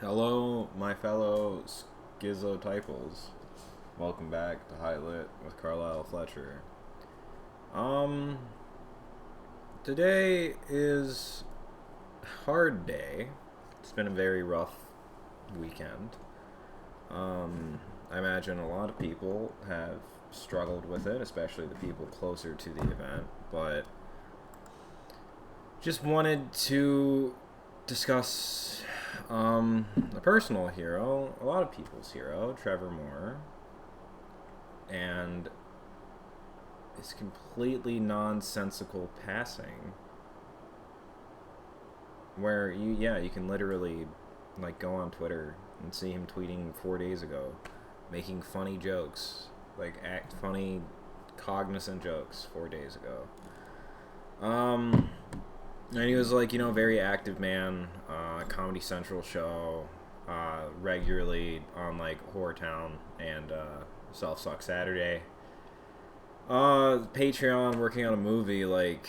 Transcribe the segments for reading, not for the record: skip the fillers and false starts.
Hello, my fellow schizotypals. Welcome back to High Lit with Carlisle Fletcher. Um, Today is a hard day. It's been a very rough weekend. I imagine a lot of people have struggled with it, especially the people closer to the event, but just wanted to discuss a personal hero, a lot of people's hero, Trevor Moore, and his completely nonsensical passing. Where you can literally like go on Twitter and see him tweeting 4 days ago, making funny jokes, like act funny, cognizant jokes 4 days ago. And he was like, very active man, Comedy Central show, regularly on like Horror Town and Self Suck Saturday. Patreon, working on a movie, like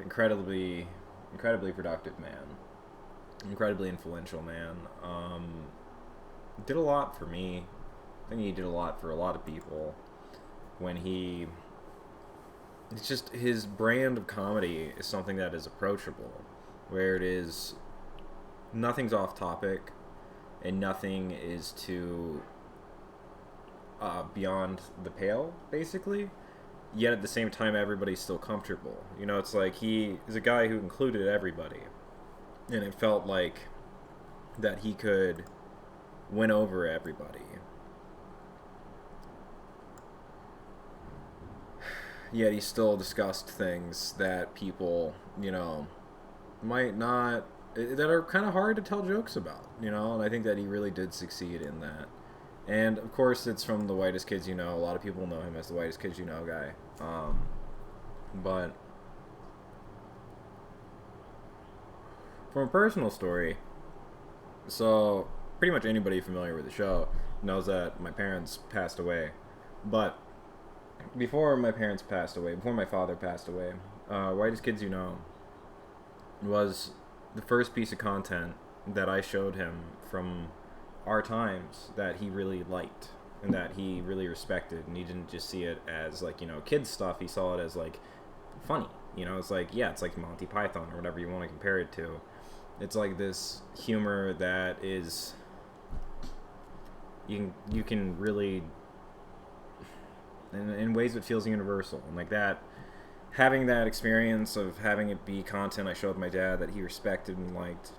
incredibly productive man, incredibly influential man. Did a lot for me. I think he did a lot for a lot of people when he it's just his brand of comedy is something that is approachable, where it is nothing's off topic and nothing is too beyond the pale, basically. Yet at the same time, everybody's still comfortable. It's like he is a guy who included everybody, and it felt like that he could win over everybody. Yet he still discussed things that people, might not, that are kind of hard to tell jokes about, and I think that he really did succeed in that. And of course, it's from The Whitest Kids You Know. A lot of people know him as the Whitest Kids You Know guy. But from a personal story, so pretty much anybody familiar with the show knows that my parents passed away. But before my father passed away, Whitest Kids You Know was the first piece of content that I showed him from our times that he really liked and that he really respected, and he didn't just see it as like, kids stuff. He saw it as like funny. It's like, yeah, it's like Monty Python or whatever you want to compare it to. It's like this humor that is you can really in ways that feels universal, and like that, having that experience of having it be content I showed my dad that he respected and liked,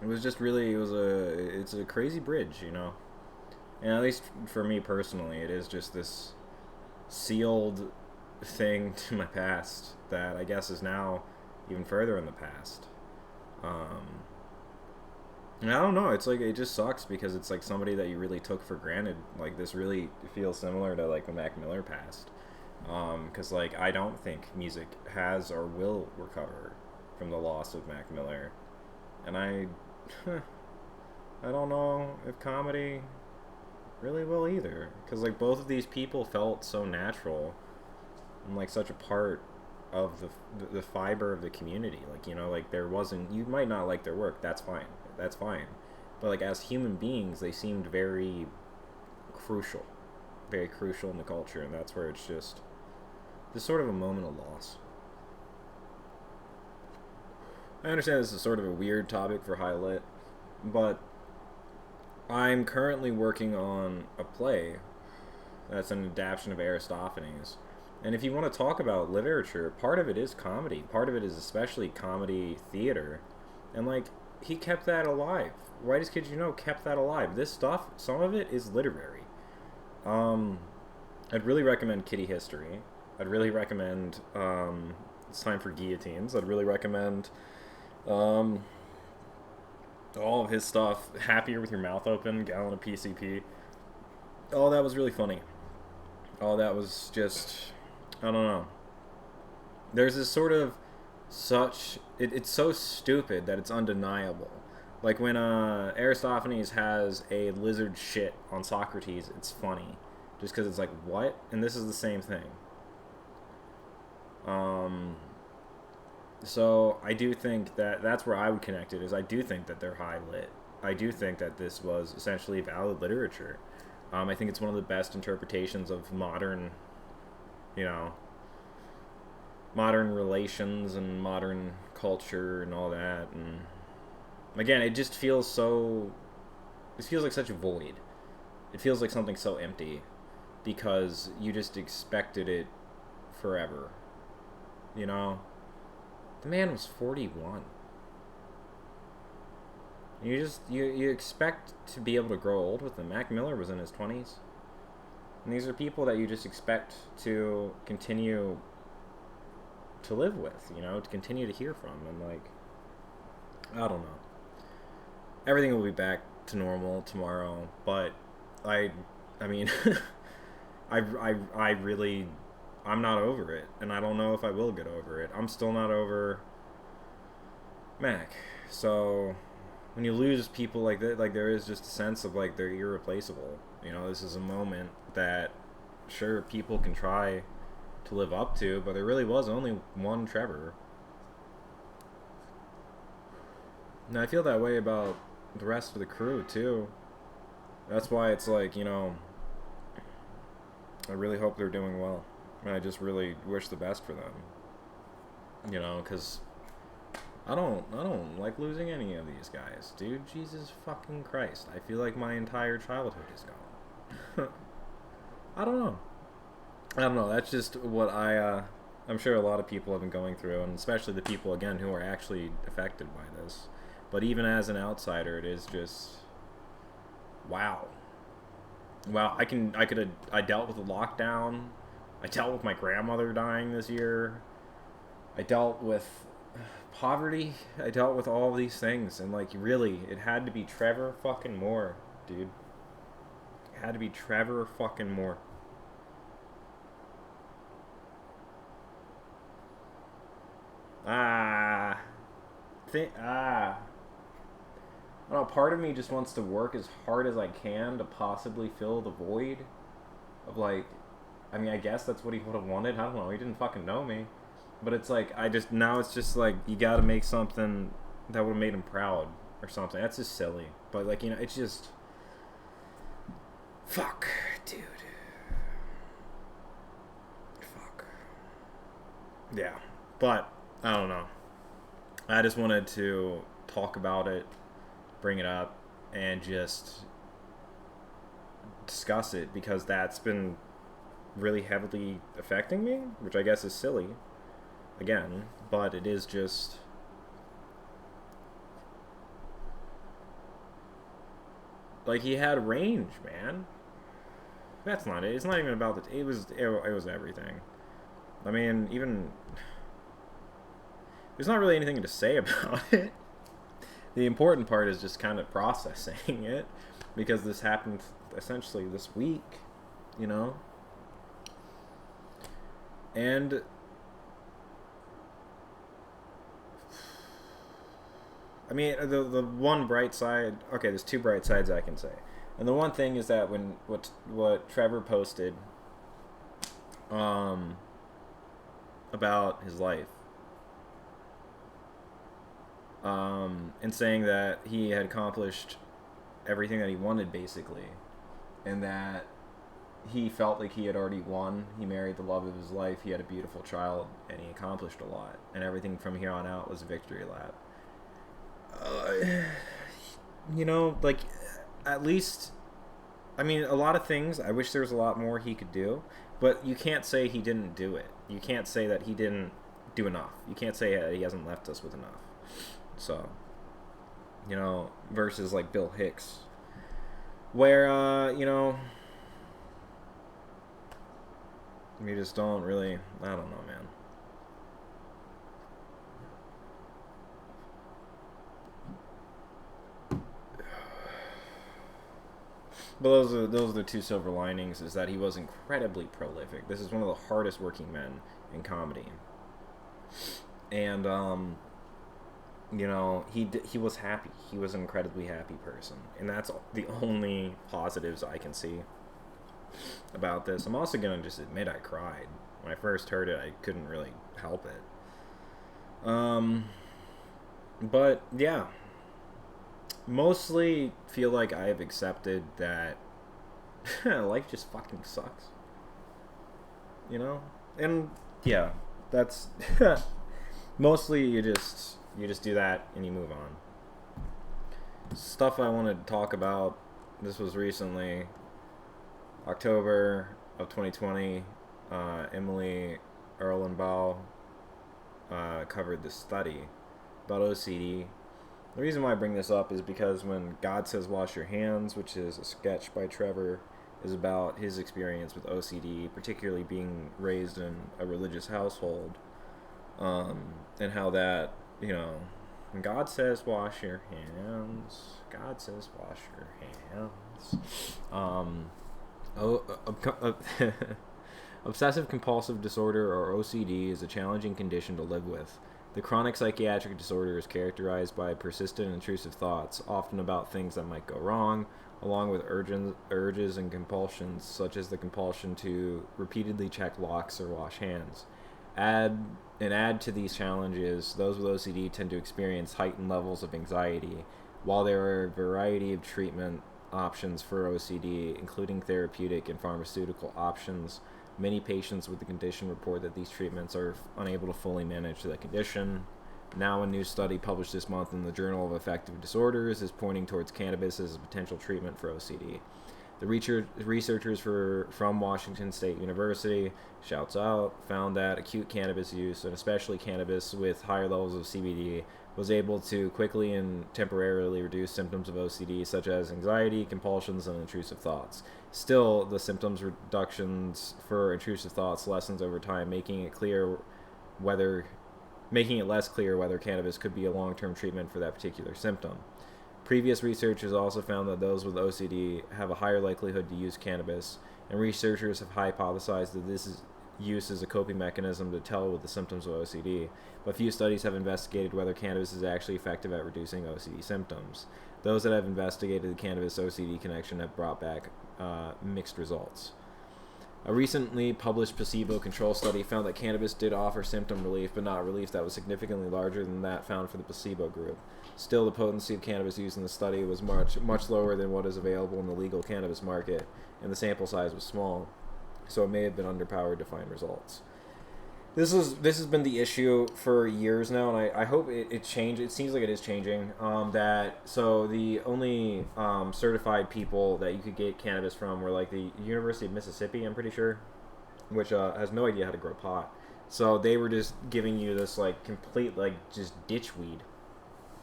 it was just really, it's a crazy bridge, and at least for me personally, it is just this sealed thing to my past that I guess is now even further in the past. And I don't know. It's like, it just sucks because it's like somebody that you really took for granted. Like, this really feels similar to like when Mac Miller passed. Because like, I don't think music has or will recover from the loss of Mac Miller, and I don't know if comedy really will either. Because like, both of these people felt so natural and like such a part of the fiber of the community. Like, like there wasn't, you might not like their work. That's fine. But like, as human beings, they seemed crucial, very crucial in the culture, and that's where it's just sort of a moment of loss. I understand this is sort of a weird topic for High Lit, but I'm currently working on a play that's an adaptation of Aristophanes. And if you want to talk about literature, part of it is comedy. Part of it is especially comedy theater. And like, he kept that alive. Whitest Kids You Know kept that alive. This stuff, some of it is literary. I'd really recommend Kitty History. I'd really recommend It's Time for Guillotines. I'd really recommend all of his stuff. Happier with Your Mouth Open, Gallon of PCP. All that was really funny. All that was just, I don't know. There's this sort of it's so stupid that it's undeniable. Like when Aristophanes has a lizard shit on Socrates, it's funny. Just because it's like, what? And this is the same thing. So I do think that that's where I would connect it, is I do think that they're high lit. I do think that this was essentially valid literature. I think it's one of the best interpretations of modern, you know, modern relations and modern culture and all that. And again, it just feels so. It feels like such a void. It feels like something so empty because you just expected it forever. You know, the man was 41. You expect to be able to grow old with him. Mac Miller was in his 20s. And these are people that you just expect to continue to live with, you know, to continue to hear from. And, like, I don't know. Everything will be back to normal tomorrow, but I mean, I really, I'm not over it, and I don't know if I will get over it. I'm still not over Mac. So when you lose people like that, like, there is just a sense of, like, they're irreplaceable. You know, this is a moment that, sure, people can try to live up to, but there really was only one Trevor. And I feel that way about the rest of the crew, too. That's why it's like, you know, I really hope they're doing well. And I just really wish the best for them. You know, because I don't like losing any of these guys, dude. Jesus fucking Christ. I feel like my entire childhood is gone. I don't know. That's just what I'm sure a lot of people have been going through, and especially the people, again, who are actually affected by this. But even as an outsider, it is just, wow. I dealt with the lockdown. I dealt with my grandmother dying this year. I dealt with poverty. I dealt with all these things, and, like, really, it had to be Trevor fucking Moore, dude. It had to be Trevor fucking Moore. I don't know, part of me just wants to work as hard as I can to possibly fill the void of, like, I mean, I guess that's what he would have wanted. I don't know. He didn't fucking know me. But it's like, now it's just like, you gotta make something that would have made him proud or something. That's just silly. But, like, you know, it's just, fuck, dude. Fuck. Yeah. But, I don't know. I just wanted to talk about it, bring it up, and just discuss it, because that's been really heavily affecting me, which I guess is silly, again, but it is just, like, he had range, man. That's not it. It's not even about it was everything. I mean, even there's not really anything to say about it. The important part is just kind of processing it, because this happened essentially this week, you know? And I mean, the one bright side, okay, there's two bright sides I can say. And the one thing is that when what Trevor posted about his life, and saying that he had accomplished everything that he wanted, basically, and that he felt like he had already won. He married the love of his life, he had a beautiful child, and he accomplished a lot, and everything from here on out was a victory lap. You know, like, at least, I mean, a lot of things, I wish there was a lot more he could do, but you can't say he didn't do it. You can't say that he didn't do enough. You can't say that he hasn't left us with enough. So, you know, versus, like, Bill Hicks, where, you know, we just don't really, I don't know, man. But those are the two silver linings, is that he was incredibly prolific. This is one of the hardest working men in comedy. And, you know, he was happy. He was an incredibly happy person. And that's the only positives I can see about this. I'm also going to just admit I cried. When I first heard it, I couldn't really help it. But, yeah. mostly feel like I have accepted that life just fucking sucks, you know? And yeah, that's mostly you just do that and you move on. Stuff I wanted to talk about. This was recently October of 2020. Emily Erlenbaugh covered this study about OCD. The reason why I bring this up is because when God Says Wash Your Hands, which is a sketch by Trevor, is about his experience with OCD, particularly being raised in a religious household, and how that, when God says wash your hands, God says wash your hands. Oh, obsessive compulsive disorder, or OCD, is a challenging condition to live with. The chronic psychiatric disorder is characterized by persistent intrusive thoughts, often about things that might go wrong, along with urges and compulsions, such as the compulsion to repeatedly check locks or wash hands. Add to these challenges, those with OCD tend to experience heightened levels of anxiety. While there are a variety of treatment options for OCD, including therapeutic and pharmaceutical options, many patients with the condition report that these treatments are unable to fully manage the condition. Now, a new study published this month in the Journal of Affective Disorders is pointing towards cannabis as a potential treatment for OCD. The researchers from Washington State University, shouts out, found that acute cannabis use, and especially cannabis with higher levels of CBD, was able to quickly and temporarily reduce symptoms of OCD such as anxiety, compulsions, and intrusive thoughts. Still, the symptoms reductions for intrusive thoughts lessens over time, making it less clear whether cannabis could be a long-term treatment for that particular symptom. Previous research has also found that those with OCD have a higher likelihood to use cannabis, and researchers have hypothesized that use is a coping mechanism to tell with the symptoms of OCD, but few studies have investigated whether cannabis is actually effective at reducing OCD symptoms. Those that have investigated the cannabis-OCD connection have brought back mixed results. A recently published placebo-controlled study found that cannabis did offer symptom relief, but not relief that was significantly larger than that found for the placebo group. Still, the potency of cannabis used in the study was much lower than what is available in the legal cannabis market, and the sample size was small, so it may have been underpowered to find results. This has been the issue for years now, and I hope it changed. It seems like it is changing. So the only certified people that you could get cannabis from were like the University of Mississippi, I'm pretty sure, which has no idea how to grow pot. So they were just giving you this like complete like just ditch weed,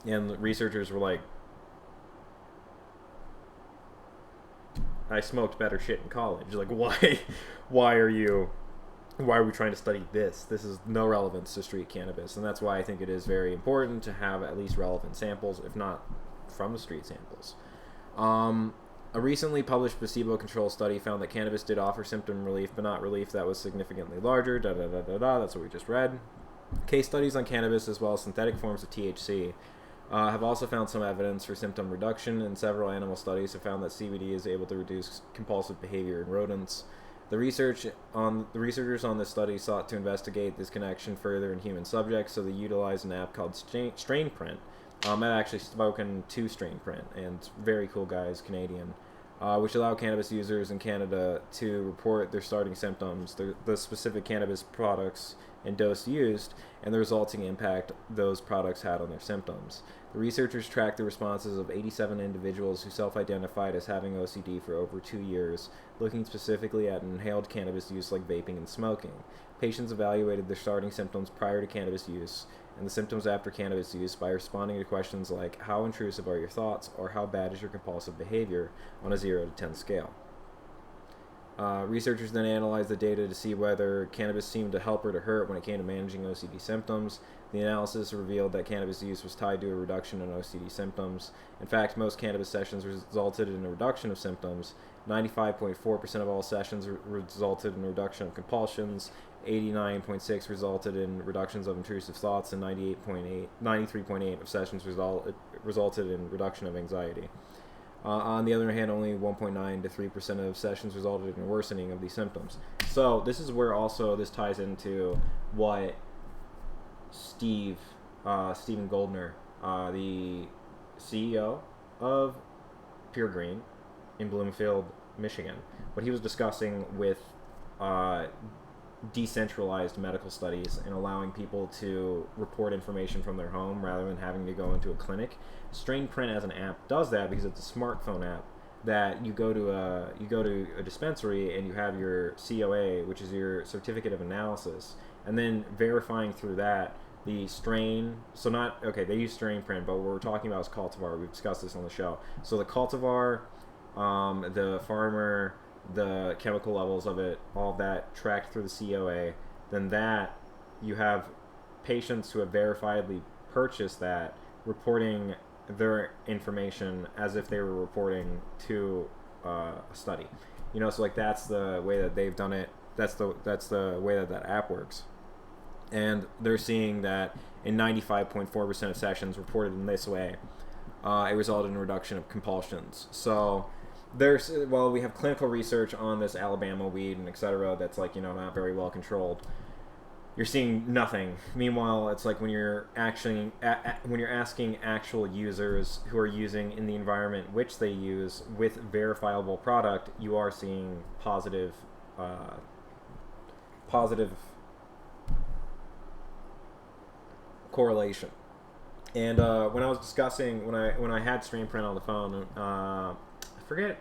and the researchers were like, I smoked better shit in college. Like why are we trying to study this? This is no relevance to street cannabis, and that's why I think it is very important to have at least relevant samples, if not from the street samples. A recently published placebo-controlled study found that cannabis did offer symptom relief, but not relief that was significantly larger. That's what we just read. Case studies on cannabis, as well as synthetic forms of THC, have also found some evidence for symptom reduction, and several animal studies have found that CBD is able to reduce compulsive behavior in rodents. The researchers on this study sought to investigate this connection further in human subjects, so they utilized an app called StrainPrint. I've actually spoken to StrainPrint, and it's very cool guys, Canadian, which allow cannabis users in Canada to report their starting symptoms, the specific cannabis products and dose used, and the resulting impact those products had on their symptoms. The researchers tracked the responses of 87 individuals who self-identified as having OCD for over 2 years, looking specifically at inhaled cannabis use like vaping and smoking. Patients evaluated their starting symptoms prior to cannabis use and the symptoms after cannabis use by responding to questions like how intrusive are your thoughts or how bad is your compulsive behavior on a 0 to 10 scale. Researchers then analyzed the data to see whether cannabis seemed to help or to hurt when it came to managing OCD symptoms. The analysis revealed that cannabis use was tied to a reduction in OCD symptoms. In fact, most cannabis sessions resulted in a reduction of symptoms. 95.4% of all sessions resulted in a reduction of compulsions. 89.6% resulted in reductions of intrusive thoughts, and 93.8% of sessions resulted in reduction of anxiety. On the other hand, only 1.9 to 3% of sessions resulted in worsening of these symptoms. So this is where also this ties into what Stephen Goldner, the CEO of Pure Green in Bloomfield, Michigan. What he was discussing with decentralized medical studies and allowing people to report information from their home rather than having to go into a clinic. Strain Print as an app does that because it's a smartphone app that you go to a dispensary and you have your COA, which is your certificate of analysis, and then verifying through that the strain. So not okay, they use Strain Print, but what we're talking about is cultivar. We've discussed this on the show. So the cultivar, the farmer, the chemical levels of it, all that tracked through the COA. Then that you have patients who have verifiably purchased that reporting their information as if they were reporting to a study. So like that's the way that they've done it. That's the way that app works. And they're seeing that in 95.4% of sessions reported in this way, it resulted in a reduction of compulsions. So we have clinical research on this Alabama weed and etc. that's like not very well controlled. You're seeing nothing. Meanwhile, it's like when you're actually when you're asking actual users who are using in the environment which they use with verifiable product, you are seeing positive correlation. And when I was discussing when I had Strain Print on the phone, I forget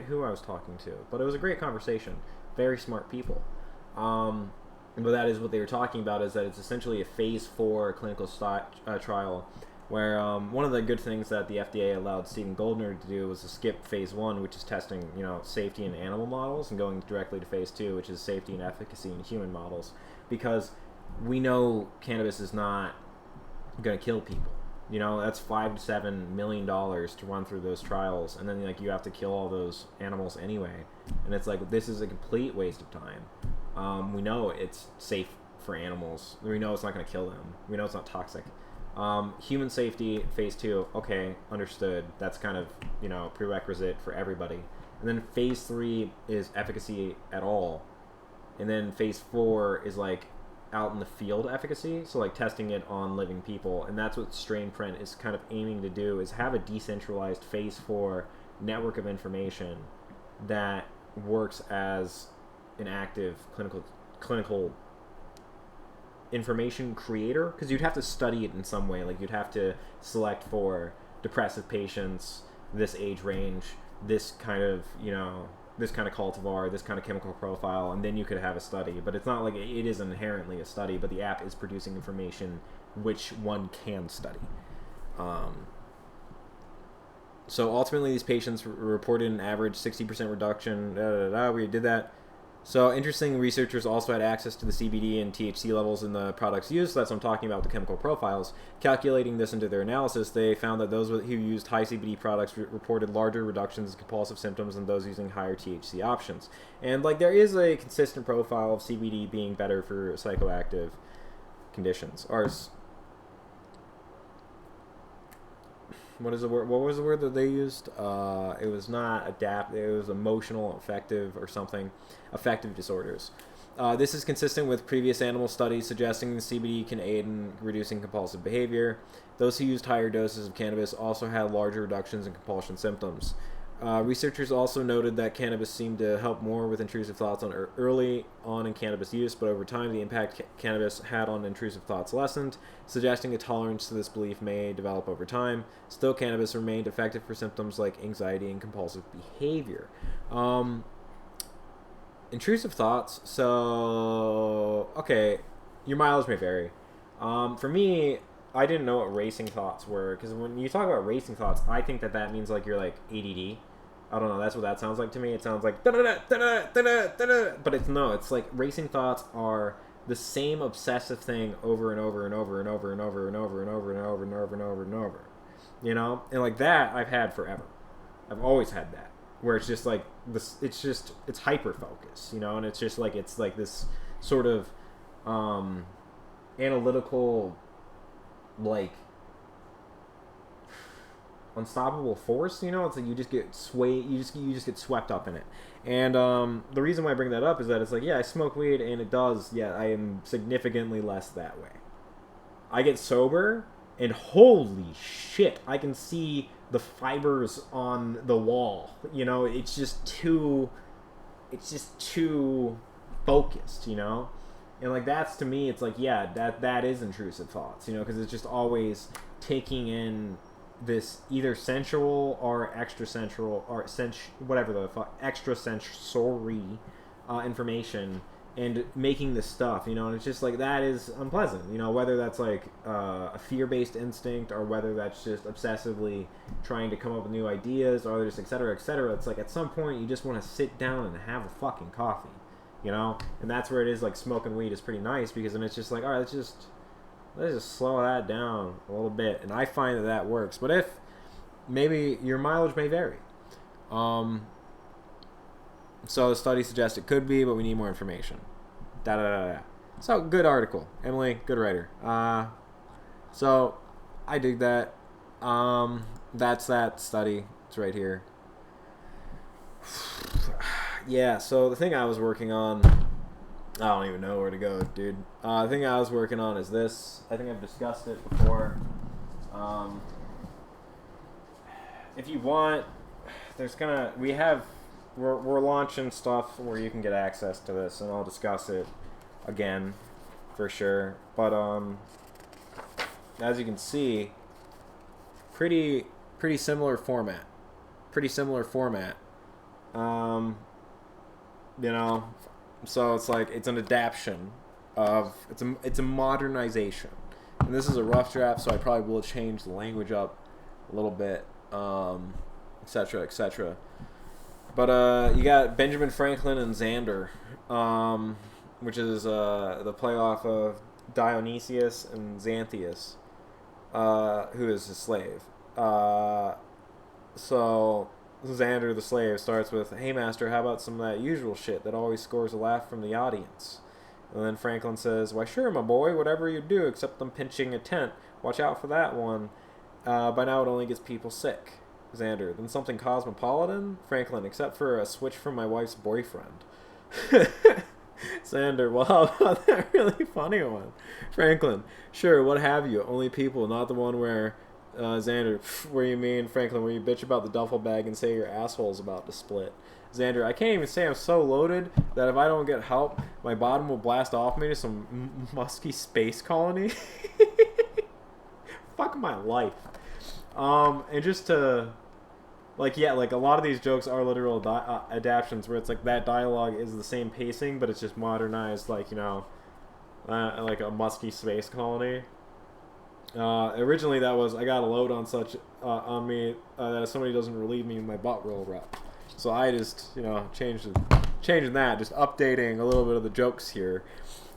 who I was talking to, but it was a great conversation. Very smart people. But that is what they were talking about, is that it's essentially a phase 4 clinical trial where one of the good things that the FDA allowed Stephen Goldner to do was to skip phase 1, which is testing safety in animal models, and going directly to phase 2, which is safety and efficacy in human models, because we know cannabis is not going to kill people. That's $5 to $7 million to run through those trials, and then you have to kill all those animals anyway, and it's like this is a complete waste of time. We know it's safe for animals. We know it's not going to kill them. We know it's not toxic. Human safety, phase 2, okay, understood. That's kind of prerequisite for everybody. And then phase 3 is efficacy at all, and then phase 4 is like out in the field efficacy, so like testing it on living people. And that's what Strain Print is kind of aiming to do, is have a decentralized phase 4 network of information that works as an active clinical information creator, because you'd have to study it in some way. Like you'd have to select for depressive patients, this age range, this kind of cultivar, this kind of chemical profile, and then you could have a study. But it's not like it is inherently a study, but the app is producing information which one can study. So ultimately these patients reported an average 60% reduction. We did that. So interesting, researchers also had access to the CBD and THC levels in the products used. So that's what I'm talking about, the chemical profiles. Calculating this into their analysis, they found that those who used high CBD products reported larger reductions in compulsive symptoms than those using higher THC options. And there is a consistent profile of CBD being better for psychoactive conditions. What was the word that they used? It was not adapt. It was emotional, affective, or something. Affective disorders. This is consistent with previous animal studies suggesting the CBD can aid in reducing compulsive behavior. Those who used higher doses of cannabis also had larger reductions in compulsion symptoms. Researchers also noted that cannabis seemed to help more with intrusive thoughts early on in cannabis use, but over time the impact cannabis had on intrusive thoughts lessened, suggesting a tolerance to this belief may develop over time. Still, cannabis remained effective for symptoms like anxiety and compulsive behavior. Intrusive thoughts, so okay, your mileage may vary. For me, I didn't know what racing thoughts were, because when you talk about racing thoughts, I think that means you're ADD. I don't know, that's what that sounds like to me. It sounds like da-da-da, da-da, da-da, da-da. But it's racing thoughts are the same obsessive thing over and over and over and over and over and over and over and over and over and over and over. And that I've had forever. I've always had that, where it's just this. It's hyper focus, and it's just it's this sort of analytical, unstoppable force. It's you just get swayed. You just get swept up in it. And the reason why I bring that up is that it's I smoke weed, and it does. Yeah, I am significantly less that way. I get sober, and holy shit, I can see the fibers on the wall. You know, it's just too focused. You know, and like that's to me, it's like yeah, that is intrusive thoughts. You know, because it's just always taking in this either sensual or extra sensual or whatever the fuck extra sensory information and making this stuff, you know, and it's just like that is unpleasant, you know, whether that's like a fear-based instinct or whether that's just obsessively trying to come up with new ideas or just etc etc. It's like at some point you just want to sit down and have a fucking coffee, you know, and that's where it is like smoking weed is pretty nice because then it's just like all right, let's just slow that down a little bit, and I find that works. But if maybe your mileage may vary, so the study suggests it could be, but we need more information. Da da da da. So good article, Emily, good writer. So I dig that. That's that study. It's right here. Yeah. So the thing I was working on. I don't even know where to go, dude. The thing I was working on is this. I think I've discussed it before. If you want, we're launching stuff where you can get access to this, and I'll discuss it again for sure. But as you can see, pretty similar format. You know. So it's like it's an adaptation of it's a modernization, and this is a rough draft, so I probably will change the language up a little bit, etc. etc. But you got Benjamin Franklin and Xander, which is the playoff of Dionysius and Xanthias, who is his slave. So Xander the slave starts with, "Hey master, how about some of that usual shit that always scores a laugh from the audience?" And then Franklin says, "Why sure, my boy, whatever you do except them pinching a tent. Watch out for that one. By now it only gets people sick." Xander, "Then something cosmopolitan?" Franklin, "Except for a switch from my wife's boyfriend." Xander, "Well, how about that really funny one?" Franklin, "Sure, what have you? Only people, not the one where..." Xander, "Where you mean?" Franklin, "Where you bitch about the duffel bag and say your asshole's about to split." Xander, "I can't even say I'm so loaded that if I don't get help, my bottom will blast off me to some musky space colony." Fuck my life. And just to, like, yeah, like a lot of these jokes are literal adaptations where it's like that dialogue is the same pacing, but it's just modernized, like, you know, like a musky space colony. Originally that was, "I got a load on such on me that if somebody doesn't relieve me, my butt will rot." So I just, you know, changing that, just updating a little bit of the jokes here.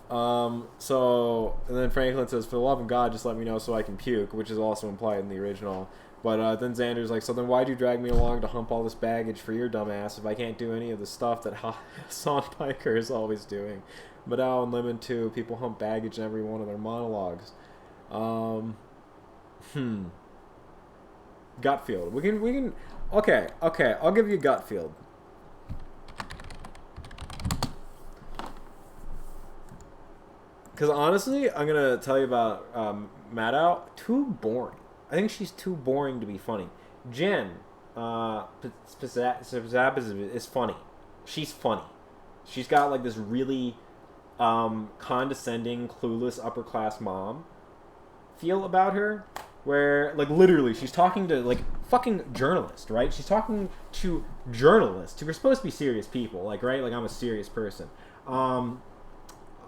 So and then Franklin says, "For the love of God, just let me know so I can puke," which is also implied in the original. But then Xander's like, "So then why'd you drag me along to hump all this baggage for your dumb ass if I can't do any of the stuff that Hassan Piker is always doing?" Maddow and Lemon too. People hump baggage in every one of their monologues. Gutfield. We can. Okay. I'll give you Gutfield. Because honestly, I'm gonna tell you about Maddow. Too boring. I think she's too boring to be funny. Jen, is funny. She's funny. She's got like this really condescending, clueless, upper class mom feel about her, where like literally she's talking to like fucking journalists, right? She's talking to journalists who are supposed to be serious people, like, right? Like, I'm a serious person,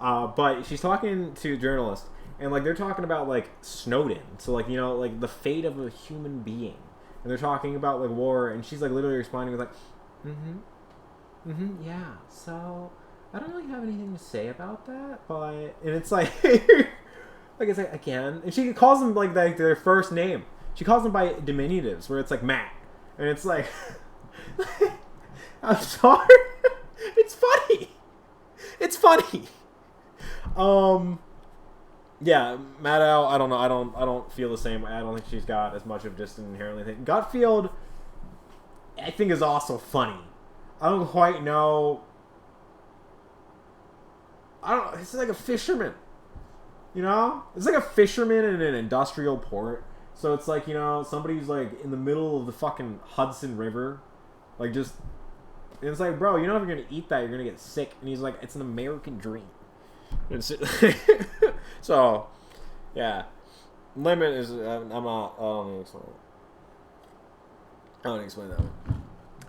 but she's talking to journalists, and like they're talking about like Snowden, so like, you know, like the fate of a human being, and they're talking about like war, and she's like literally responding with like, yeah, so I don't really have anything to say about that, but, and it's like like it's like, again, and she calls them like their first name. She calls them by diminutives, where it's like Matt, and it's like, I'm sorry, it's funny. Yeah, Maddow, I don't know. I don't feel the same. I don't think she's got as much of just an inherently thing. Gutfield, I think, is also funny. I don't quite know. It's like a fisherman. You know? It's like a fisherman in an industrial port So it's like, somebody's like in the middle of the fucking Hudson River, like just. And it's like, bro, if you're gonna eat that, you're gonna get sick. And he's like, it's an American dream. So, yeah, limit is. I'm not. I don't explain that one.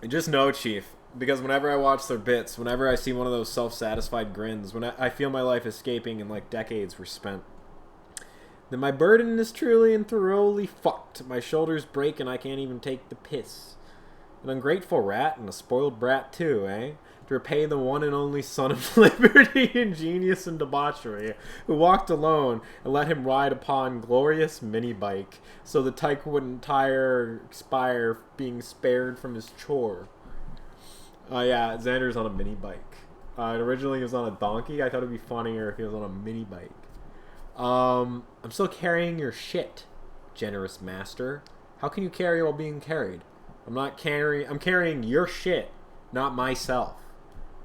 Just know, Chief, because whenever I watch their bits, whenever I see one of those self-satisfied grins, when I feel my life escaping and like decades were spent, then my burden is truly and thoroughly fucked. My shoulders break and I can't even take the piss. An ungrateful rat and a spoiled brat too, eh? To repay the one and only son of liberty and genius and debauchery, who walked alone and let him ride upon glorious mini-bike, so the tyke wouldn't expire being spared from his chore. Yeah, Xander's on a mini-bike. Originally he was on a donkey. I thought it'd be funnier if he was on a mini-bike. I'm still carrying your shit, generous master. How can you carry while being carried? I'm carrying your shit, not myself.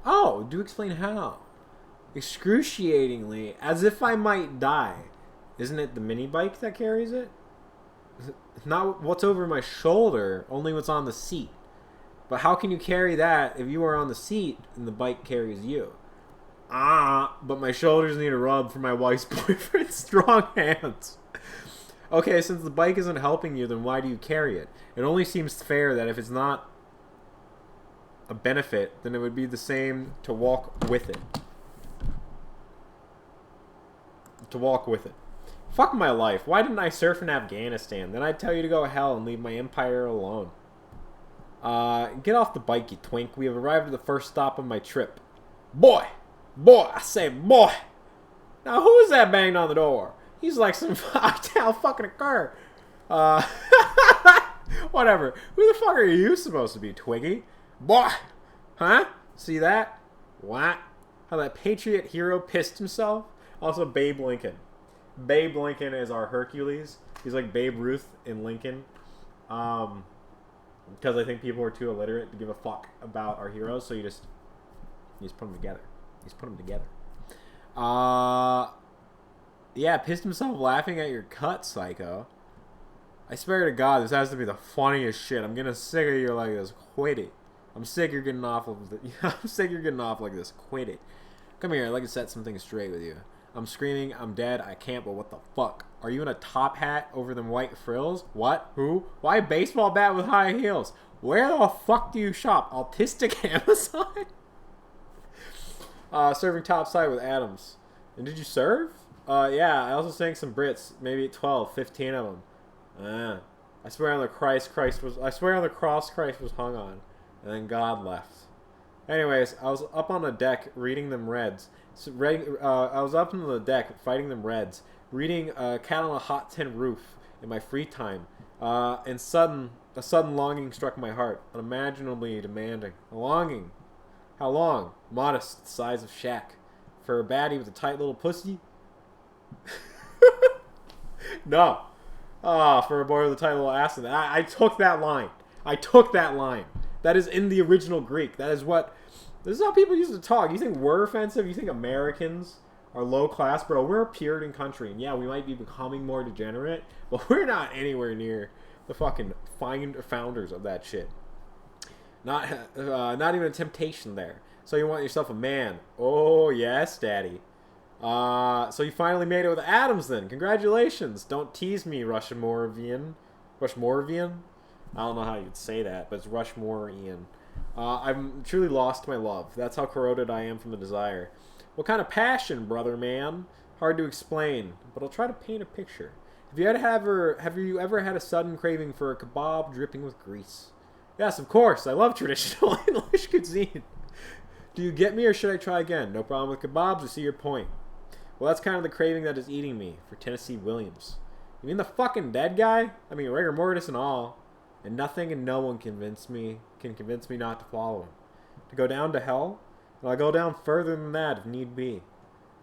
Oh, do explain how. Excruciatingly, as if I might die. Isn't it the mini bike that carries it? Not what's over my shoulder, only what's on the seat. But how can you carry that if you are on the seat and the bike carries you? But my shoulders need a rub from my wife's boyfriend's strong hands. Okay, since the bike isn't helping you, then why do you carry it? It only seems fair that if it's not a benefit, then it would be the same to walk with it. Fuck my life. Why didn't I surf in Afghanistan? Then I'd tell you to go hell and leave my empire alone. Get off the bike, you twink. We have arrived at the first stop of my trip. Boy, I say boy. Now who is that banging on the door? He's like some octal fucking a car. Whatever. Who the fuck are you supposed to be, Twiggy? Boy! Huh? See that? What? How that patriot hero pissed himself? Also, Babe Lincoln. Babe Lincoln is our Hercules. He's like Babe Ruth in Lincoln. Because I think people are too illiterate to give a fuck about our heroes, so you just put them together. Yeah, pissed himself laughing at your cut, psycho. I swear to God, this has to be the funniest shit. I'm getting sick of you like this. Quit it. I'm sick you're getting off like this. Quit it. Come here, I'd like to set something straight with you. I'm screaming, I'm dead, I can't, but what the fuck? Are you in a top hat over them white frills? What? Who? Why a baseball bat with high heels? Where the fuck do you shop? Autistic Amazon? Serving topside with Adams. And did you serve? Yeah, I also sang some Brits, maybe 12, 15 of them. I swear on the cross Christ was hung on, and then God left. Anyways, I was up on the deck reading them Reds. I was up on the deck fighting them Reds, reading Cat on a Hot Tin Roof in my free time. And a sudden longing struck my heart, unimaginably demanding. A longing. How long? Modest, the size of Shaq. For a baddie with a tight little pussy? No. For a boy with a tight little ass. I took that line. That is in the original Greek. This is how people used to talk. You think we're offensive? You think Americans are low class? Bro, we're a Puritan country. And yeah, we might be becoming more degenerate, but we're not anywhere near the fucking founders of that shit. Not even a temptation there. So you want yourself a man. Oh, yes, daddy. So you finally made it with Adams then. Congratulations. Don't tease me, Rushmorevian. I don't know how you'd say that, but it's Rushmoreian. I've truly lost my love. That's how corroded I am from the desire. What kind of passion, brother man? Hard to explain, but I'll try to paint a picture. Have you ever had a sudden craving for a kebab dripping with grease? Yes, of course. I love traditional English cuisine. Do you get me, or should I try again? No problem with kebabs. I see your point. Well, that's kind of the craving that is eating me, for Tennessee Williams. You mean the fucking dead guy? I mean, rigor mortis and all. And nothing and no one can convince me not to follow him. To go down to hell? Well, I'll go down further than that if need be.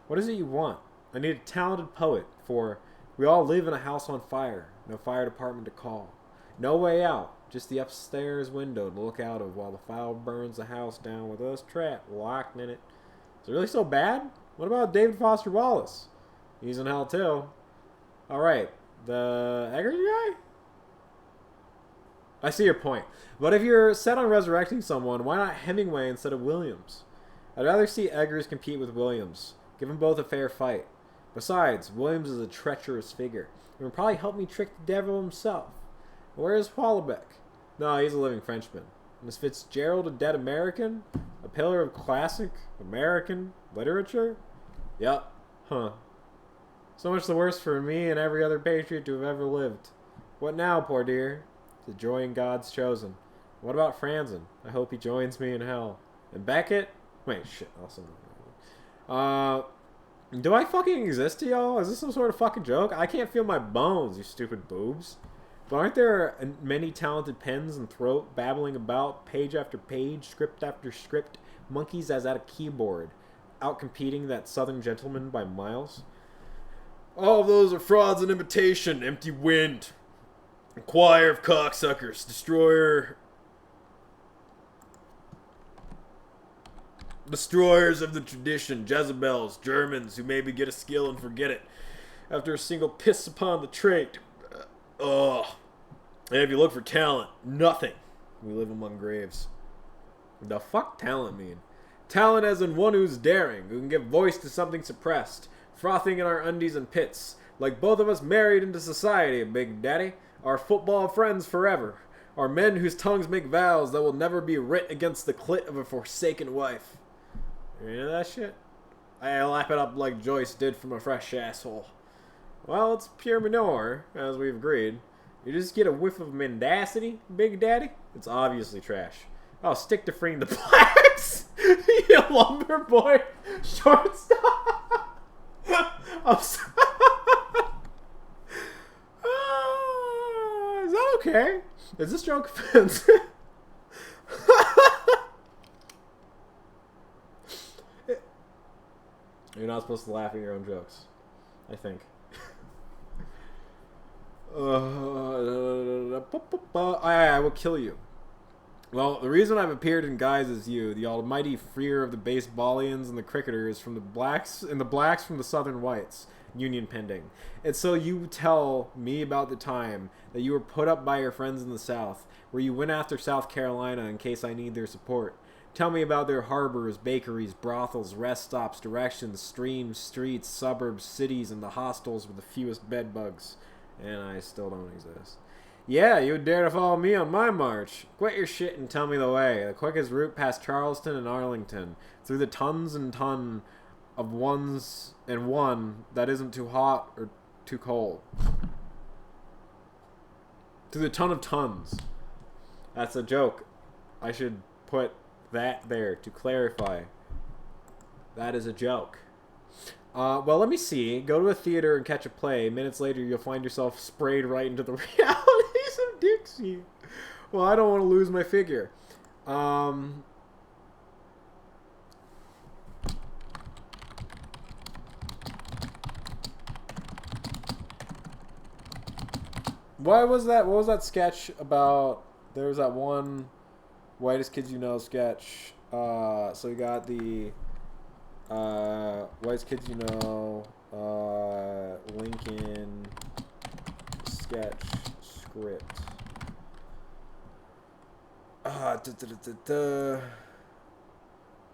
What is it you want? I need a talented poet, for we all live in a house on fire. No fire department to call. No way out. Just the upstairs window to look out of while the fire burns the house down with us trapped, locked in it. Is it really so bad? What about David Foster Wallace? He's in hell too. Alright, The Eggers guy? I see your point. But if you're set on resurrecting someone, why not Hemingway instead of Williams? I'd rather see Eggers compete with Williams. Give them both a fair fight. Besides, Williams is a treacherous figure. He would probably help me trick the devil himself. Where is Hollaback? No, he's a living Frenchman. And is Fitzgerald a dead American? A pillar of classic American literature? Yup. Huh. So much the worse for me and every other patriot to have ever lived. What now, poor dear? The joy in God's chosen. What about Franzen? I hope he joins me in hell. And Beckett? Wait, shit. Do I fucking exist to y'all? Is this some sort of fucking joke? I can't feel my bones, you stupid boobs. But aren't there many talented pens and throat babbling about, page after page, script after script, monkeys as at a keyboard, out-competing that southern gentleman by miles? All of those are frauds and imitation, empty wind. A choir of cocksuckers, destroyers of the tradition, Jezebels, Germans who maybe get a skill and forget it after a single piss upon the trait. And if you look for talent, nothing. We live among graves. The fuck talent mean? Talent as in one who's daring, who can give voice to something suppressed, frothing in our undies and pits, like both of us married into society, Big Daddy, our football friends forever, our men whose tongues make vows that will never be writ against the clit of a forsaken wife. You into that shit? I lap it up like Joyce did from a fresh asshole. Well, it's pure manure, as we've agreed. You just get a whiff of mendacity, Big Daddy? It's obviously trash. Oh, stick to freeing the blacks! You lumber boy! Shortstop! I'm sorry. Is that okay? Is this joke offensive? You're not supposed to laugh at your own jokes, I think. I will kill you. Well, the reason I've appeared in guise as you, the almighty freer of the baseballians and the cricketers from the blacks from the southern whites, union pending. And so you tell me about the time that you were put up by your friends in the South, where you went after South Carolina in case I need their support. Tell me about their harbors, bakeries, brothels, rest stops, directions, streams, streets, suburbs, cities, and the hostels with the fewest bedbugs. And I still don't exist. Yeah, you would dare to follow me on my march. Quit your shit and tell me the way. The quickest route past Charleston and Arlington, through the tons and ton of ones and one that isn't too hot or too cold. Through the ton of tons. That's a joke. I should put that there to clarify. That is a joke. Well, let me see. Go to a theater and catch a play. Minutes later, you'll find yourself sprayed right into the realities of Dixie. Well, I don't want to lose my figure. What was that sketch about? There was that one Whitest Kids You Know sketch. So we got the Whitest Kids You Know Lincoln sketch script.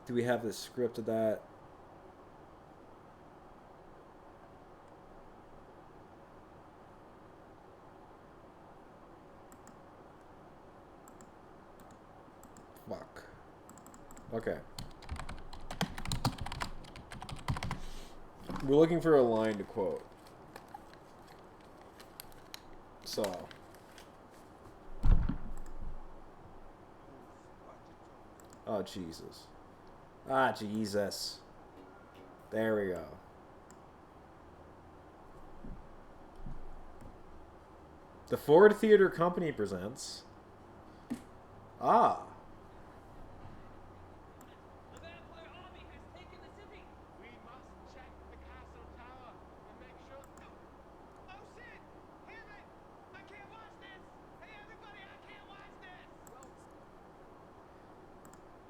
Do we have the script of that? Fuck. Okay. We're looking for a line to quote. So. Oh, Jesus. Ah, Jesus. There we go. The Ford Theater Company presents... Ah.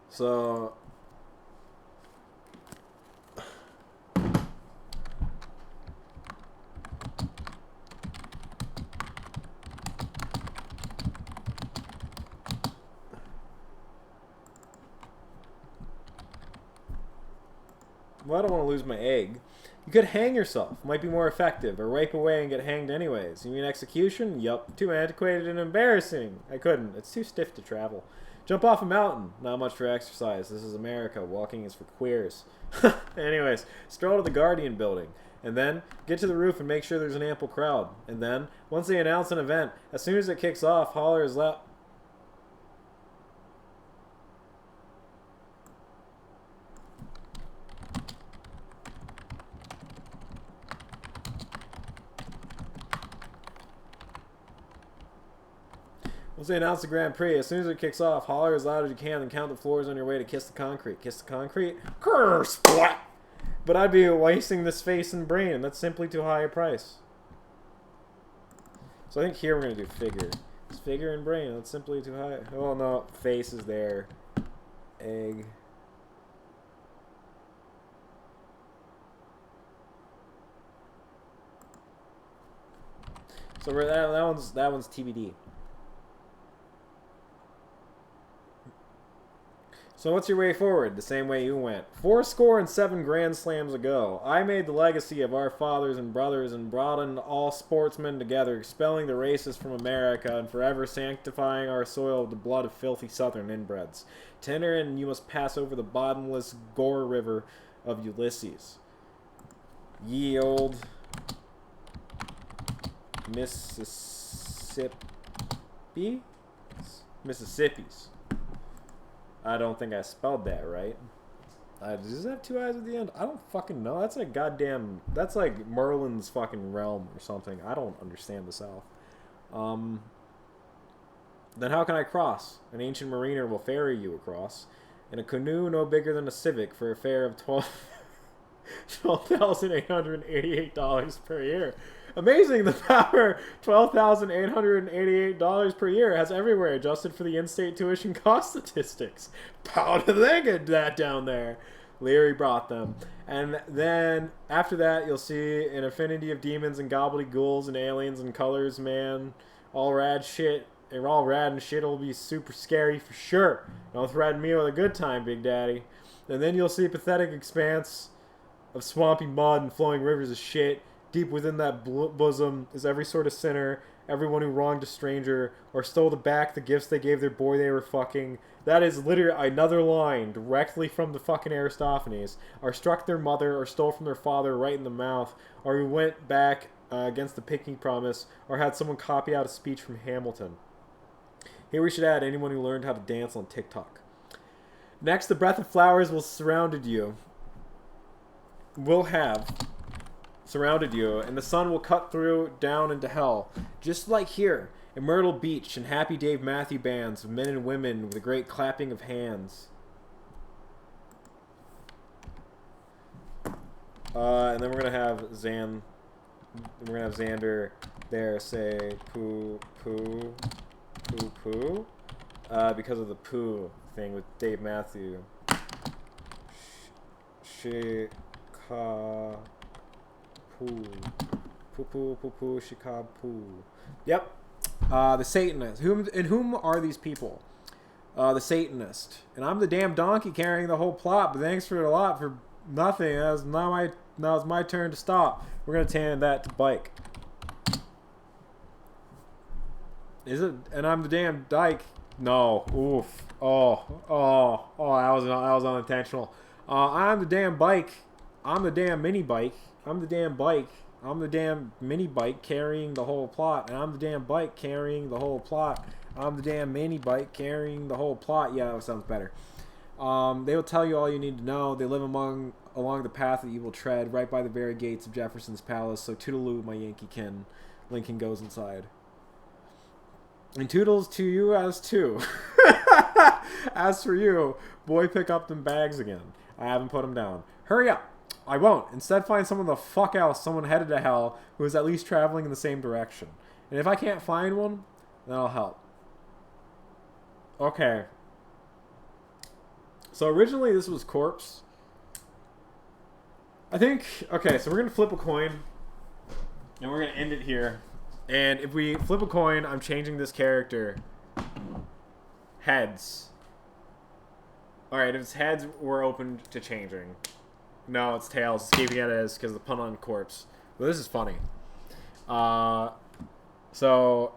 So, Well, I don't want to lose my egg. You could hang yourself. Might be more effective. Or rape away and get hanged anyways. You mean execution? Yup. Too antiquated and embarrassing. I couldn't. It's too stiff to travel. Jump off a mountain. Not much for exercise. This is America. Walking is for queers. Anyways, stroll to the Guardian building. And then, get to the roof and make sure there's an ample crowd. And then, once they announce an event, as soon as it kicks off, holler as loud... Once they announce the Grand Prix, as soon as it kicks off, holler as loud as you can and count the floors on your way to kiss the concrete. Kiss the concrete? Grrr, splat! But I'd be wasting this face and brain, and that's simply too high a price. So I think here we're going to do figure. It's figure and brain, that's simply too high. Oh no, face is there. Egg. So that one's TBD. So what's your way forward? The same way you went. 407 Grand Slams ago, I made the legacy of our fathers and brothers and broadened all sportsmen together, expelling the racists from America and forever sanctifying our soil with the blood of filthy southern inbreds. To enter in, you must pass over the bottomless gore river of Ulysses. Ye old Mississippi's. I don't think I spelled that right. Does it have two eyes at the end? I don't fucking know. That's like goddamn... That's like Merlin's fucking realm or something. I don't understand the South. Then how can I cross? An ancient mariner will ferry you across. In a canoe no bigger than a Civic for a fare of $12,888 per year. Amazing, the power $12,888 per year has everywhere adjusted for the in-state tuition cost statistics. How did they get that down there? Leary brought them. And then after that, you'll see an infinity of demons and gobbledygools and aliens and colors, man. All rad shit. They're all rad and shit will be super scary for sure. Don't threaten me with a good time, Big Daddy. And then you'll see a pathetic expanse of swampy mud and flowing rivers of shit. Deep within that bosom is every sort of sinner, everyone who wronged a stranger, or stole back the gifts they gave their boy they were fucking. That is literally another line directly from the fucking Aristophanes. Or struck their mother, or stole from their father right in the mouth, or who went back against the picking promise, or had someone copy out a speech from Hamilton. Here we should add anyone who learned how to dance on TikTok. Next, the breath of flowers will surrounded you. Surrounded you, and the sun will cut through down into hell. Just like here, in Myrtle Beach, and Happy Dave Matthew bands of men and women with a great clapping of hands. And then we're gonna have Xander there say poo poo poo poo because of the poo thing with Dave Matthew. Chicago. Poo, Chicago, poo. Yep. The Satanist. Whom are these people? The Satanist. And I'm the damn donkey carrying the whole plot, but thanks for a lot for nothing. Now it's my turn to stop. We're going to tan that to bike. Is it? And I'm the damn dyke. No. Oof. Oh, that was unintentional. I'm the damn bike. I'm the damn mini bike. I'm the damn bike. I'm the damn mini bike carrying the whole plot. And I'm the damn bike carrying the whole plot. I'm the damn mini bike carrying the whole plot. Yeah, that sounds better. They will tell you all you need to know. They live along the path that you will tread, right by the very gates of Jefferson's Palace. So toodaloo, my Yankee kin. Lincoln goes inside. And toodles to you as too. As for you, boy, pick up them bags again. I haven't put them down. Hurry up. I won't. Instead, find someone the fuck else, someone headed to hell, who is at least traveling in the same direction. And if I can't find one, then I'll help. Okay. So originally this was Corpse. I think... Okay, so we're going to flip a coin. And we're going to end it here. And if we flip a coin, I'm changing this character. Heads. Alright, if it's heads, we're open to changing. No, it's tails. It's keeping it as because of the pun on corpse. Well, this is funny. So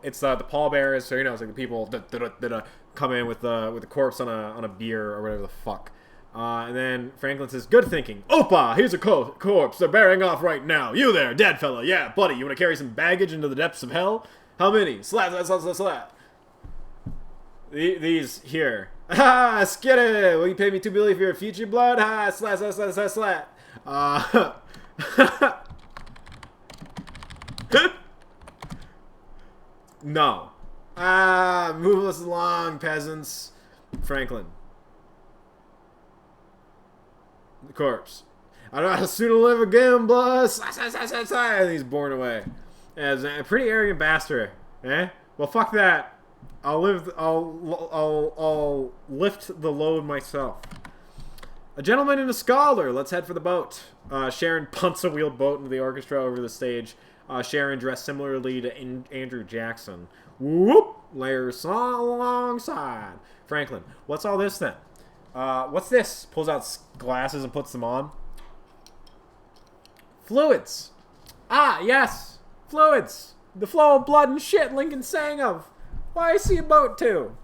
it's the pallbearers. So it's like the people that come in with the corpse on a bier or whatever the fuck. And then Franklin says, "Good thinking. Opa, here's a corpse. They're bearing off right now. You there, dead fella. Yeah, buddy, you want to carry some baggage into the depths of hell? How many? Slap, slap, slap, slap, slap. These here. Ha! Skitty! Will you pay me $2 billion for your future blood? Ha! Slap, slap, slap, slap, slap. No. Move us along, peasants. Franklin. The corpse. I don't know how soon to live again, blood. And he's borne away. As a pretty arrogant bastard. Eh? Well, fuck that. I'll lift the load myself. A gentleman and a scholar. Let's head for the boat. Sharon punts a wheeled boat into the orchestra over the stage. Sharon, dressed similarly to Andrew Jackson. Whoop! Layers alongside. Franklin, what's all this then? What's this? Pulls out glasses and puts them on. Fluids. Ah, yes. Fluids. The flow of blood and shit Lincoln sang of. Why, I see a boat too.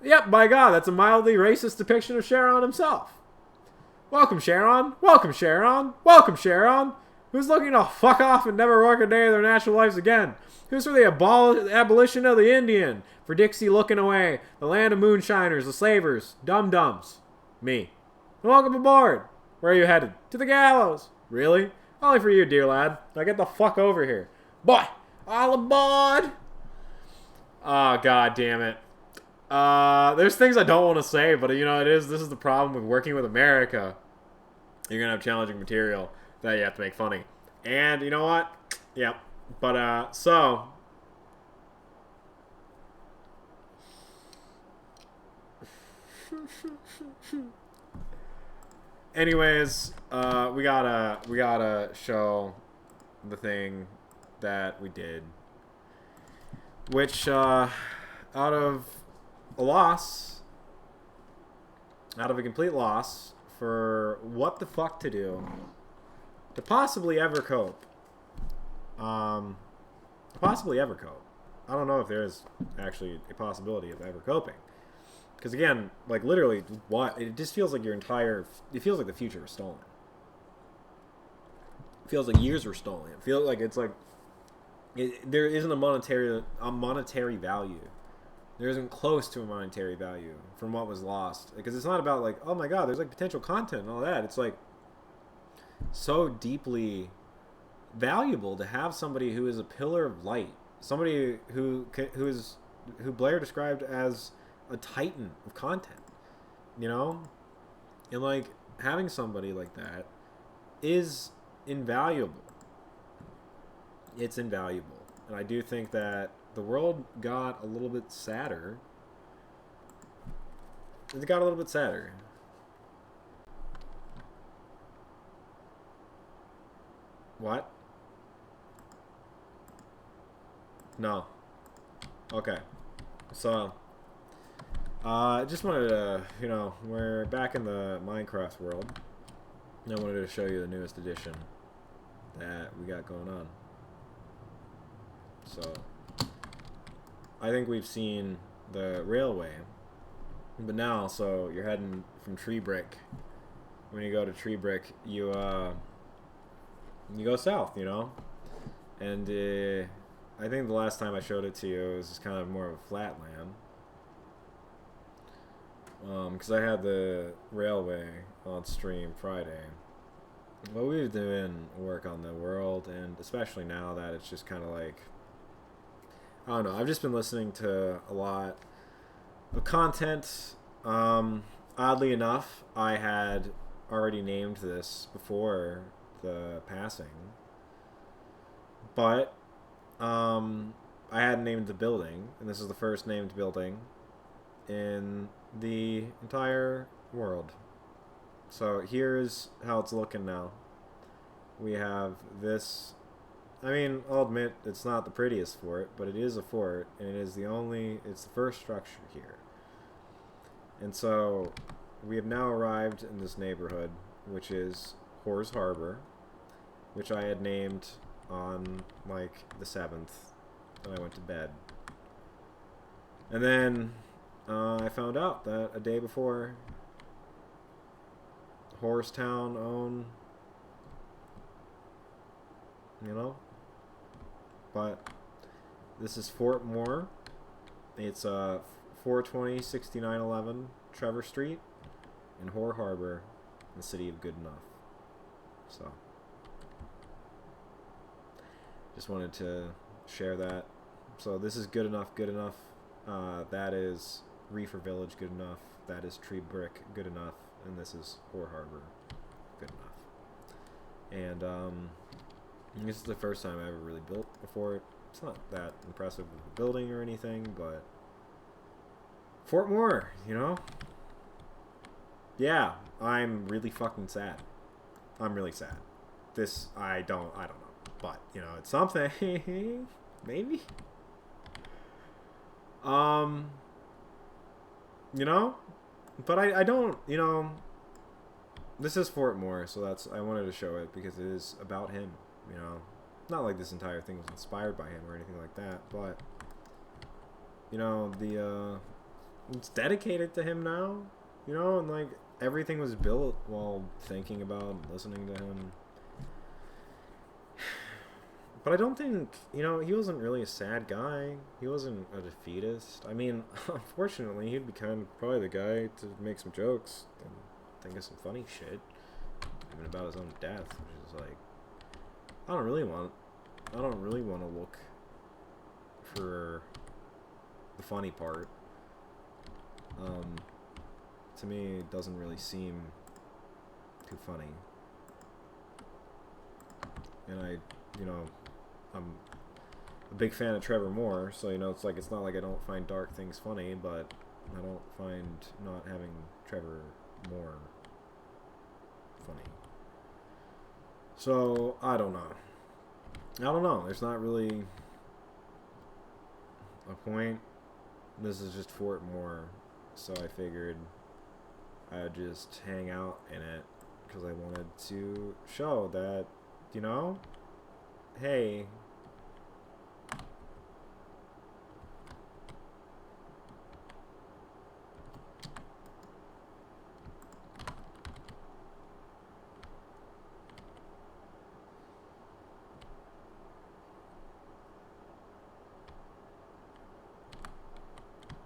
Yep, by God, that's a mildly racist depiction of Sharon himself. Welcome, Sharon. Welcome, Sharon. Welcome, Sharon. Who's looking to fuck off and never work a day of their natural lives again? Who's for the abolition of the Indian? For Dixie looking away. The land of moonshiners, the slavers, dum-dums. Me. Welcome aboard. Where are you headed? To the gallows. Really? Only for you, dear lad. Now get the fuck over here. Boy, all aboard. Oh, God damn it. There's things I don't want to say, but this is the problem with working with America. You're going to have challenging material that you have to make funny. And you know what? Yeah. But, so. Anyways, we gotta show the thing that we did. Which, out of a loss, out of a complete loss for what the fuck to do, to possibly ever cope. Possibly ever cope. I don't know if there is actually a possibility of ever coping. Because again, like literally, what it just feels like it feels like the future was stolen. It feels like years were stolen. It feels like it's like there isn't a monetary value. There isn't close to a monetary value from what was lost. Because it's not about like, oh my god, there's like potential content and all that. It's like so deeply valuable to have somebody who is a pillar of light, somebody who Blair described as a titan of content, and like having somebody like that is invaluable. It's invaluable, and I do think that the world got a little bit sadder. It got a little bit sadder. What? No. Okay. So, I just wanted to, we're back in the Minecraft world. I wanted to show you the newest edition that we got going on. So, I think we've seen the railway. But now, so you're heading from Tree Brick. When you go to Tree Brick, you go south, And I think the last time I showed it to you, it was just kind of more of a flat land. Because I had the railway on stream Friday. But we've been doing work on the world, and especially now that it's just kind of like, I don't know, I've just been listening to a lot of content. Oddly enough, I had already named this before the passing. But I hadn't named the building, and this is the first named building in the entire world. So here's how it's looking now. We have this. I mean, I'll admit it's not the prettiest fort, but it is a fort, and it's the first structure here. And so we have now arrived in this neighborhood, which is Whores Harbor, which I had named on, like, the 7th, and I went to bed. And then I found out that a day before, Horstown owned, you know? But this is Fort Moore. It's 420 6911 Trevor Street in Whore Harbor, in the city of Good Enough. So, just wanted to share that. So this is Good Enough, Good Enough. That is Reefer Village, Good Enough. That is Tree Brick, Good Enough. And this is Whore Harbor, Good Enough. And this is the first time I ever really built before. It's not that impressive of a building or anything, but Fort Moore, you know? Yeah, I'm really fucking sad. I'm really sad. This, I don't know. But, you know, it's something. Maybe? You know? But I don't, you know, this is Fort Moore, so that's, I wanted to show it because it is about him, you know? Not like this entire thing was inspired by him or anything like that, but, you know, it's dedicated to him now, you know, and like, everything was built while thinking about and listening to him. But I don't think, you know, he wasn't really a sad guy. He wasn't a defeatist. I mean, unfortunately, he'd be probably the guy to make some jokes and think of some funny shit, even about his own death, which is like, I don't really want to look for the funny part. To me, it doesn't really seem too funny. And I'm a big fan of Trevor Moore, so, you know, it's not like I don't find dark things funny, but I don't find not having Trevor Moore funny. So, I don't know. There's not really a point. This is just Fort Moore, so I figured I'd just hang out in it because I wanted to show that, you know, hey,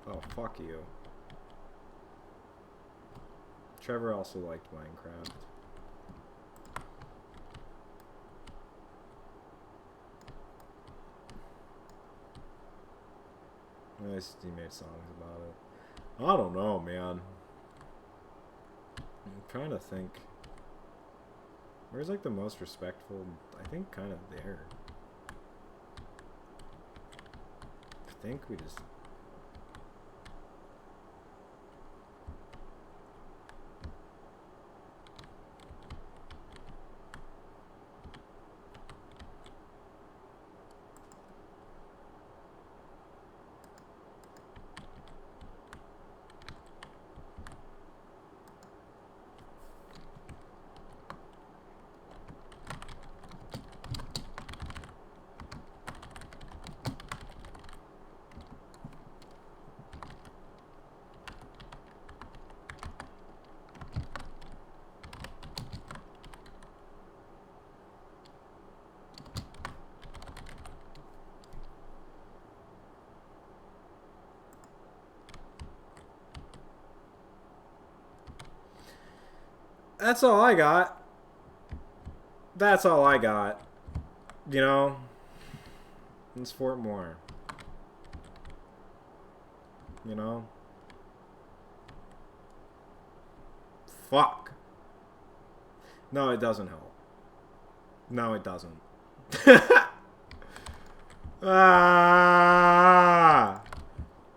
oh, fuck you. Trevor also liked Minecraft. Nice, he made songs about it. I don't know, man. I'm trying to think. Where's like the most respectful? I think kind of there. I think we just. That's all I got. That's all I got. You know? It's Fort Moore. You know? Fuck. No, it doesn't help. No, it doesn't. Ah!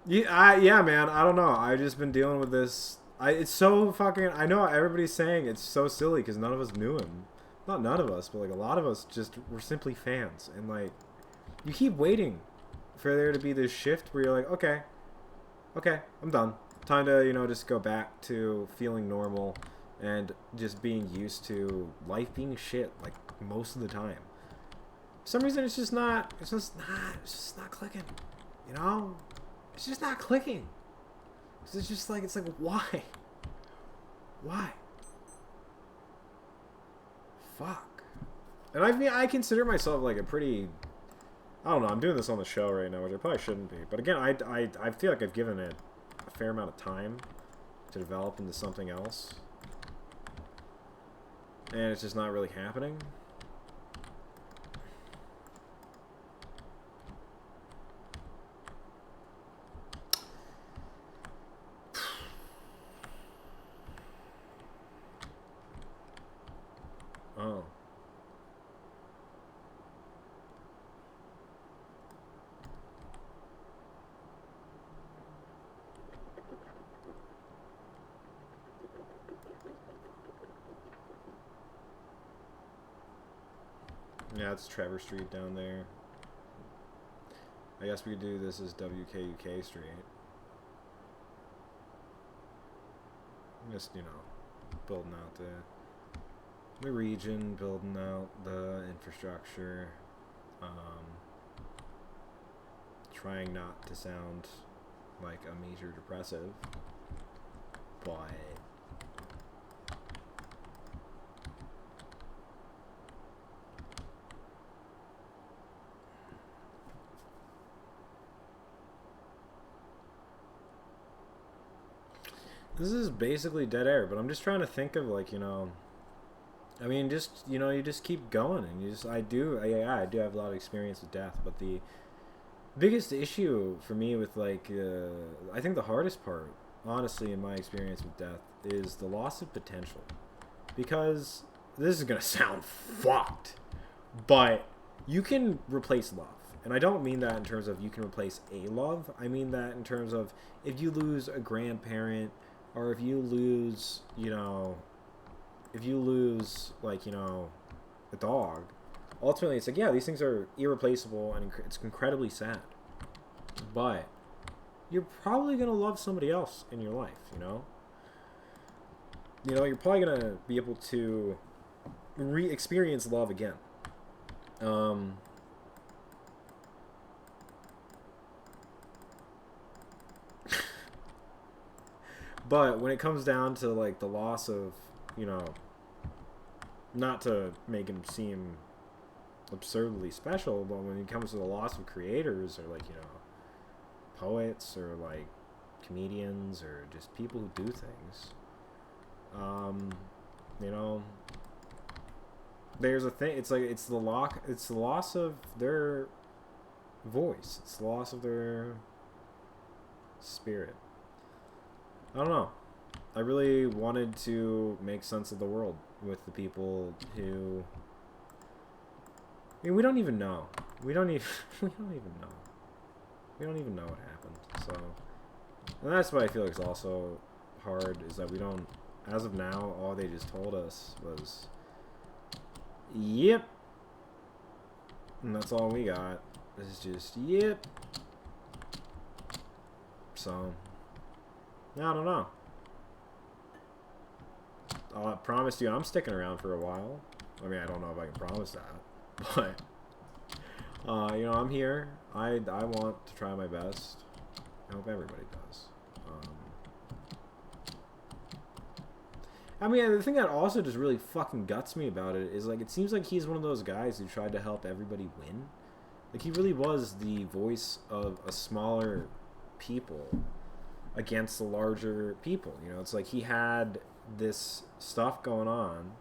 Yeah, man, I don't know. I've just been dealing with this. It's so fucking. I know everybody's saying it's so silly because none of us knew him. Not none of us, but like a lot of us just were simply fans. And like, you keep waiting for there to be this shift where you're like, okay, I'm done. Time to, you know, just go back to feeling normal and just being used to life being shit like most of the time. For some reason it's just not clicking. You know? It's just not clicking. It's just like, it's like, why? Why? Fuck. And I consider myself like a pretty, I don't know, I'm doing this on the show right now, which I probably shouldn't be. But again, I feel like I've given it a fair amount of time to develop into something else. And it's just not really happening. Oh. Yeah, it's Trevor Street down there. I guess we could do this as WKUK Street. Just, you know, building out the region, building out the infrastructure, trying not to sound like a major depressive, but this is basically dead air. But I'm just trying to think of, like, you know, I mean, just, you know, you just keep going, and you just, I do have a lot of experience with death, but the biggest issue for me with, like, I think the hardest part, honestly, in my experience with death, is the loss of potential. Because this is gonna sound fucked, but you can replace love. And I don't mean that in terms of you can replace a love. I mean that in terms of if you lose a grandparent, or if you lose, you know, like, you know, a dog, ultimately it's like, yeah, these things are irreplaceable and it's incredibly sad. But you're probably going to love somebody else in your life, you know? You know, you're probably going to be able to re-experience love again. But when it comes down to, like, the loss of, you know, not to make him seem absurdly special, but when it comes to the loss of creators, or, like, you know, poets, or, like, comedians, or just people who do things, you know, there's a thing, it's like, it's the loss of their voice, it's the loss of their spirit. I don't know. I really wanted to make sense of the world with the people who, I mean, we don't even know. We don't even know. We don't even know what happened. So, and that's what I feel like is also hard, is that we don't, as of now, all they just told us was, yep. And that's all we got. It's just, yep. So, I don't know. I promise you I'm sticking around for a while. I mean, I don't know if I can promise that. But, you know, I'm here. I want to try my best. I hope everybody does. I mean, the thing that also just really fucking guts me about it is, like, it seems like he's one of those guys who tried to help everybody win. Like, he really was the voice of a smaller people against the larger people. You know, it's like he had this stuff going on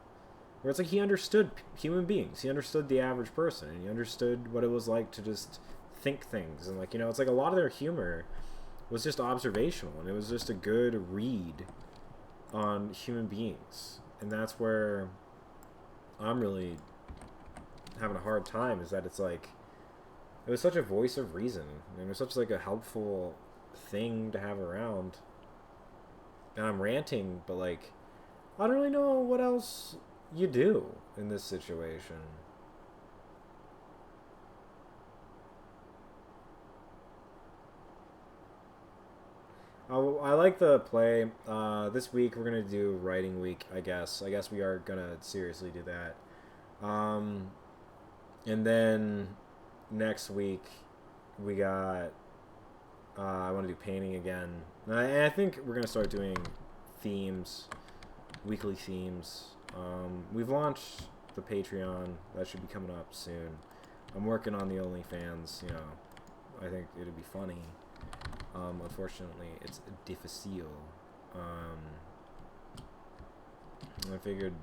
where it's like he understood human beings. He understood the average person, and he understood what it was like to just think things. And, like, you know, it's like a lot of their humor was just observational, and it was just a good read on human beings. And that's where I'm really having a hard time, is that it's like, it was such a voice of reason, and it was such, like, a helpful thing to have around. And I'm ranting, but, like, I don't really know what else you do in this situation. I like the play. This week we're gonna do writing week. I guess. I guess we are gonna seriously do that. Um, and then next week we got. I want to do painting again. And I think we're gonna start doing themes, weekly themes. We've launched the Patreon. That should be coming up soon. I'm working on the OnlyFans. You know, I think it'd be funny. Unfortunately, it's difficile. I figured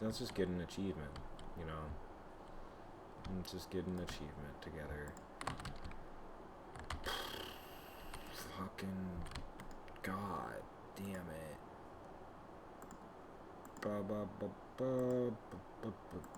let's just get an achievement. You know, let's just get an achievement together. Fucking god damn it. Ba ba ba ba ba ba.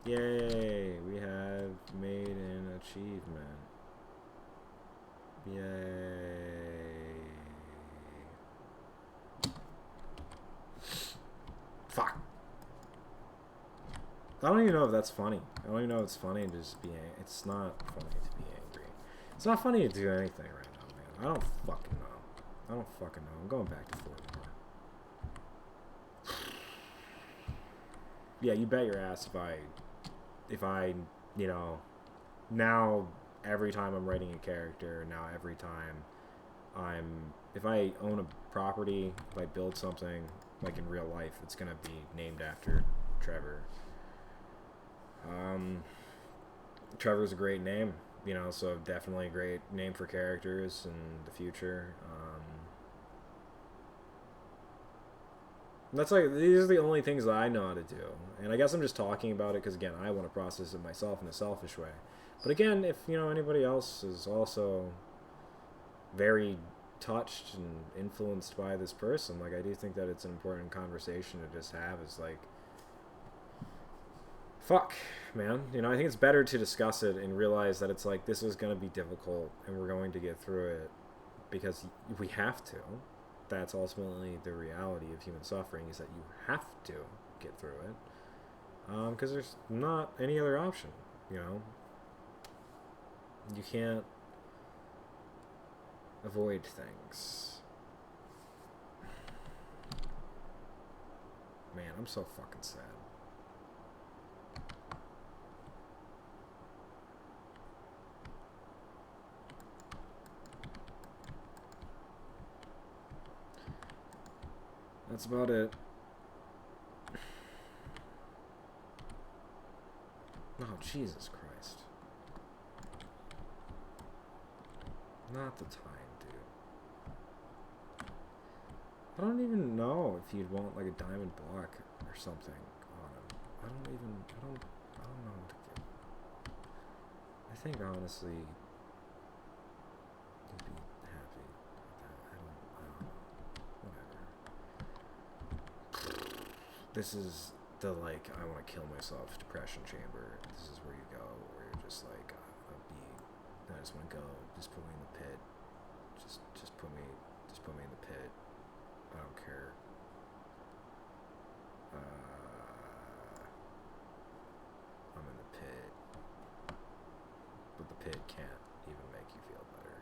Yay, we have made an achievement. Yay. Fuck. I don't even know if that's funny. I don't even know if it's funny to just be angry. It's not funny to be angry. It's not funny to do anything right now, man. I don't fucking know. I don't fucking know. I'm going back to 4 more. Yeah, you bet your ass if I, you know, now every time I'm writing a character, now every time if I own a property, if I build something, like in real life, it's going to be named after Trevor. Trevor's a great name, you know, so definitely a great name for characters in the future. That's like, these are the only things that I know how to do. And I guess I'm just talking about it because, again, I want to process it myself in a selfish way. But again, if, you know, anybody else is also very touched and influenced by this person, like, I do think that it's an important conversation to just have. Is like, fuck, man, you know, I think it's better to discuss it and realize that it's like, this is going to be difficult and we're going to get through it because we have to. That's ultimately the reality of human suffering, is that you have to get through it because there's not any other option, you know. You can't avoid things. Man, I'm so fucking sad. That's about it. Oh, Jesus Christ. Not the time, dude. I don't even know if you'd want like a diamond block or something on him. I don't know what to get. I think honestly you'd be happy with that. I don't know. Whatever. This is the, like, I want to kill myself depression chamber. This is where you go, where you're just like, I just want to go. Just put me in the pit. Just put me in the pit. I don't care. I'm in the pit. But the pit can't even make you feel better.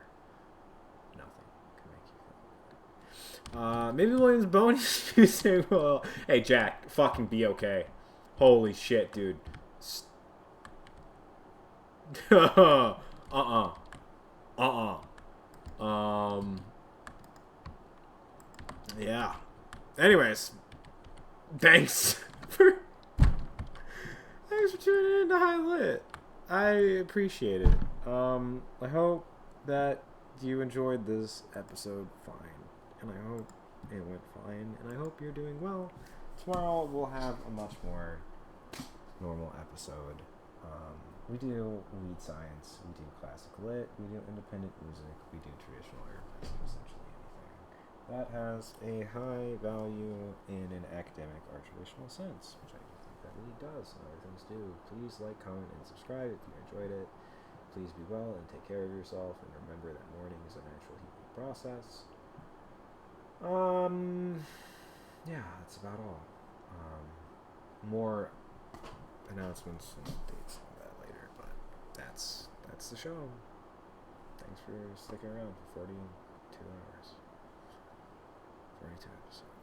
Nothing can make you feel better. Maybe Williams Boney's music will... Hey, Jack, fucking be okay. Holy shit, dude. Yeah. Anyways, thanks for tuning in to High Lit. I appreciate it. I hope that you enjoyed this episode fine, and I hope it went fine, and I hope you're doing well. Tomorrow we'll have a much more normal episode. We do weed science, we do classic lit, we do independent music, we do traditional herbalism, essentially anything that has a high value in an academic or traditional sense, which I do think that really does, and other things do. Please like, comment, and subscribe if you enjoyed it. Please be well and take care of yourself, and remember that mourning is a natural healing process. Yeah, that's about all. More announcements and updates and all that later, but that's the show. Thanks for sticking around for 42 hours. 42 episodes.